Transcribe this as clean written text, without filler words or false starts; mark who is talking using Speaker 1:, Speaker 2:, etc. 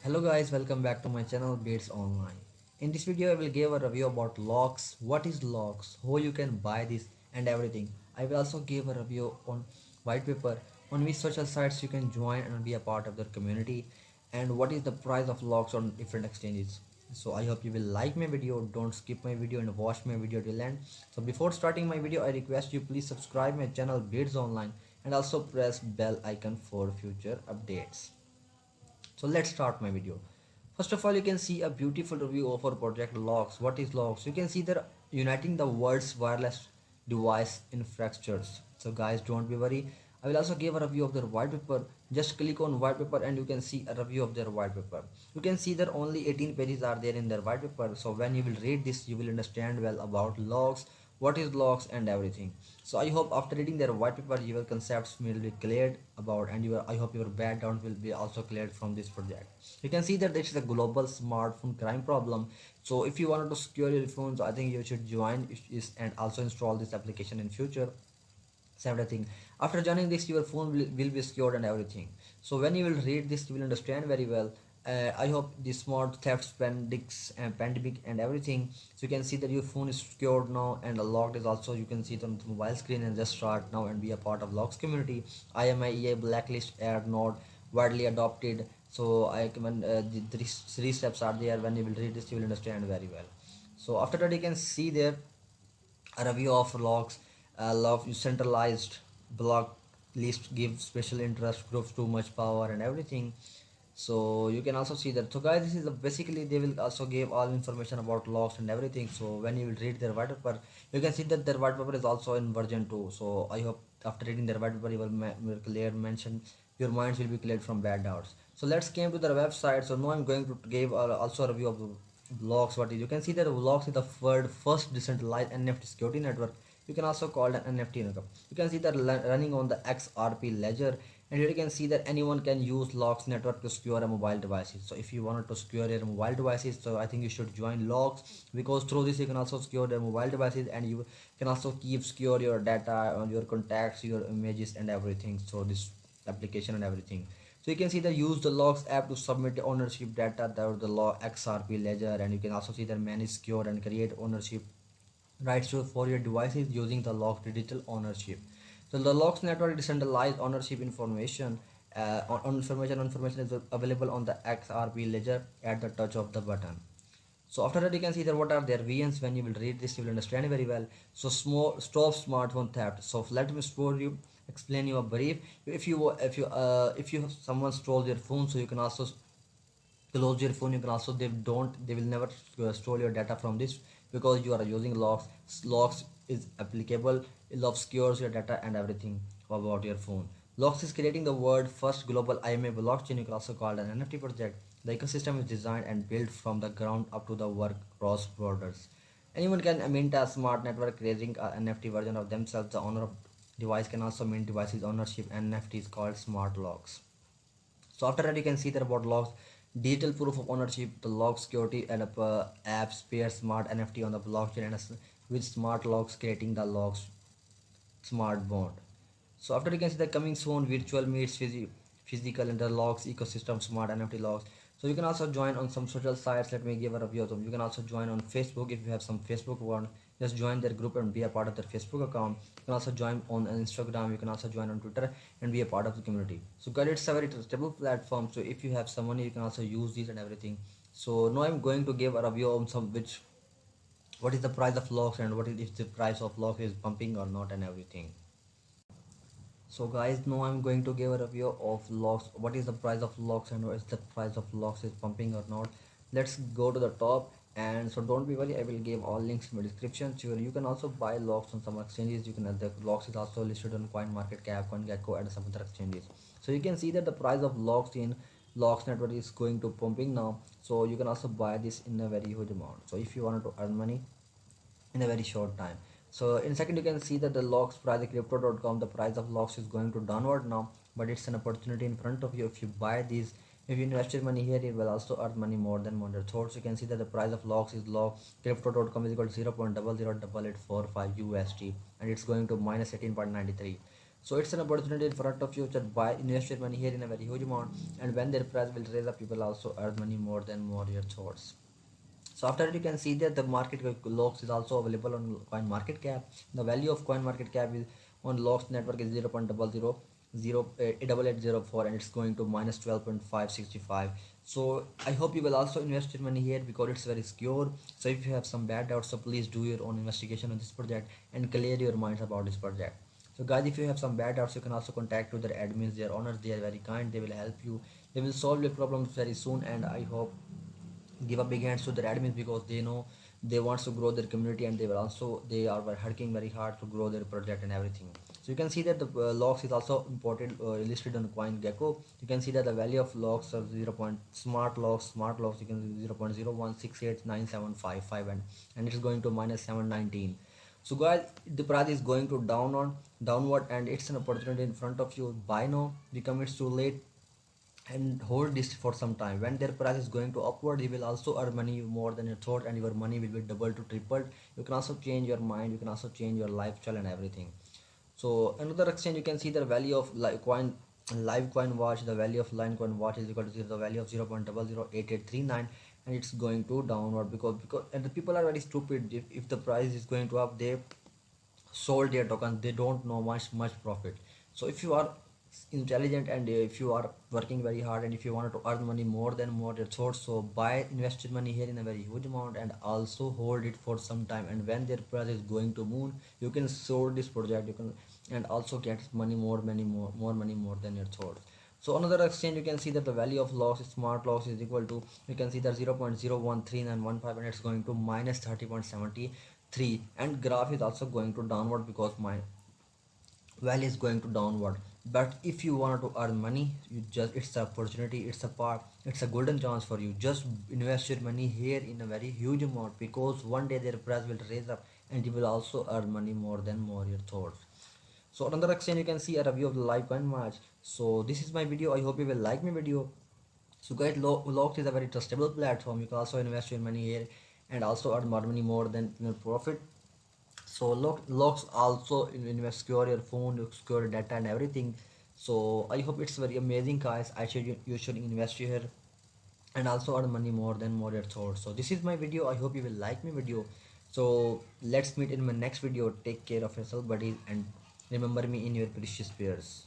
Speaker 1: Hello guys, welcome back to my channel Bates Online. In this video I will give a review about locks, what is locks, how you can buy this and everything. I will also give a review on white paper, on which social sites you can join and be a part of their community, and what is the price of locks on different exchanges. So I hope you will like my video, don't skip my video and watch my video till end. So before starting my video I request you please subscribe my channel Bates Online and also press bell icon for future updates. So let's start my video. First of all, you can see a beautiful review of our project Logs. What is Logs? You can see they're uniting the world's wireless device infrastructures. So guys, don't be worried. I will also give a review of their white paper. Just click on white paper and you can see a review of their white paper. You can see that only 18 pages are there in their white paper. So when you will read this, you will understand well about logs, what is logs and everything. So I hope after reading their white paper your concepts will be cleared about, and I hope your background will be also cleared from this project. You can see that this is a global smartphone crime problem. So if you wanted to secure your phones, I think you should join this and also install this application in future. So everything after joining this your phone will be secured and everything. So when you will read this you will understand very well. I hope the smart thefts pandemic and everything. So you can see that your phone is secured now and locked is also, you can see it on the mobile screen, and just start now and be a part of logs community. IMEI blacklist add node widely adopted. So I recommend the three steps are there. When you will read this you will understand very well. So after that you can see there a review of logs. Log centralized block list gives special interest groups too much power and everything. So you can also see that. So guys, this is basically they will also give all information about logs and everything. So when you will read their white paper you can see that their white paper is also in version 2. So I hope after reading their white paper you will clear mention, your minds will be cleared from bad doubts. So let's came to their website. So now I'm going to give also a review of the blocks. What is, you can see that blocks is the first decentralized NFT security network. You can also call it an NFT network. You can see that running on the XRP ledger, and here you can see that anyone can use Logs network to secure a mobile devices. So if you wanted to secure your mobile devices, so I think you should join Logs, because through this you can also secure their mobile devices, and you can also keep secure your data on your contacts, your images and everything. So this application and everything. So you can see that use the logs app to submit ownership data the log XRP ledger, and you can also see that manage secure and create ownership rights for your devices using the logs digital ownership. So the logs network decentralized ownership information. Information is available on the XRP ledger at the touch of the button. So after that you can see that what are their VNs. When you will read this you will understand very well. So small stop smartphone theft. So let me explore you explain you a brief. If you someone stole your phone, so you can also close your phone. You can also, they will never store your data from this, because you are using logs. Logs is applicable. Log secures your data and everything about your phone. Logs is creating the world first global IMA blockchain. You can also call it an NFT project. The ecosystem is designed and built from the ground up to the work cross borders. Anyone can mint a smart network raising an NFT version of themselves. The owner of device can also mint devices ownership and NFTs called smart logs. So after that you can see that about logs, digital proof of ownership, the log security and apps pair smart NFT on the blockchain, and with smart logs creating the logs smart bond. So after you can see the coming soon virtual meets physical and the logs ecosystem smart NFT logs. So you can also join on some social sites. Let me give a review of them. You can also join on Facebook if you have some Facebook one. Just join their group and be a part of their Facebook account. You can also join on Instagram. You can also join on Twitter and be a part of the community. So guys, it's a very stable platform. So if you have some money, you can also use these and everything. So now I'm going to give a review on some which what is the price of logs, and what is if the price of logs is pumping or not and everything. So guys, now I'm going to give a review of logs. What is the price of logs and what is the price of logs is pumping or not. Let's go to the top, and so don't be worried, I will give all links in the description. So you can also buy logs on some exchanges. You can the logs is also listed on CoinMarketCap, CoinGecko and some other exchanges. So you can see that the price of logs in logs network is going to pumping now. So you can also buy this in a very huge amount. So if you wanted to earn money in a very short time. So in second you can see that the logs price crypto.com, the price of logs is going to downward now, but it's an opportunity in front of you. If you buy these, if you invest your money here, you will also earn money more than 100 thoughts. You can see that the price of logs is low. Crypto.com is equal to 0.008845 USD, and it's going to minus 18.93. So it's an opportunity in front of you. Just buy, invest your money here in a very huge amount, and when their price will raise up, people also earn money more than more your thoughts. So after that, you can see that the market locks is also available on coin market cap. The value of coin market cap is on locks network is 0.0008804, and it's going to minus 12.565. So I hope you will also invest your money here because it's very secure. So if you have some bad doubts, so please do your own investigation on this project and clear your minds about this project. So guys, if you have some bad doubts, you can also contact to their admins, their owners. They are very kind, they will help you, they will solve your problems very soon. And I hope give a big hands to their admins because they know they want to grow their community, and they are working very hard to grow their project and everything. So you can see that the logs is also imported listed on CoinGecko. You can see that the value of logs are 0. Smart logs you can see 0.0168975, and it is going to minus 719. So guys, the price is going to downward, and it's an opportunity in front of you. Buy now, become it's too late, and hold this for some time. When their price is going to upward, you will also earn money more than you thought, and your money will be double to tripled. You can also change your mind, you can also change your lifestyle and everything. So another exchange, you can see the value of live coin watch. The value of line coin watch is equal to the value of 0.008839, and it's going to downward because and the people are very stupid. If the price is going to up, they sold their tokens, they don't know much profit. So if you are intelligent, and if you are working very hard, and if you want to earn money more than more your thoughts, so buy, invest your money here in a very huge amount, and also hold it for some time. And when their price is going to moon, you can sold this project, you can, and also get money more money more than your thoughts. So another exchange, you can see that the value of loss, smart loss, is equal to, you can see that 0.013915, and it's going to minus 30.73. And graph is also going to downward because my value is going to downward. But if you want to earn money, you just, it's an opportunity, it's a golden chance for you. Just invest your money here in a very huge amount, because one day their price will raise up, and you will also earn money more than more your thoughts. So another exchange, you can see a review of the live coin match. So this is my video, I hope you will like my video. So guys, Lox is a very trustable platform. You can also invest your money here, and also earn more money more than your profit. So Lox also invest secure your phone, you secure your data and everything. So I hope it's very amazing, guys. You should invest here, and also earn money more than more your thoughts. So this is my video, I hope you will like my video. So let's meet in my next video. Take care of yourself, buddies, and remember me in your precious prayers.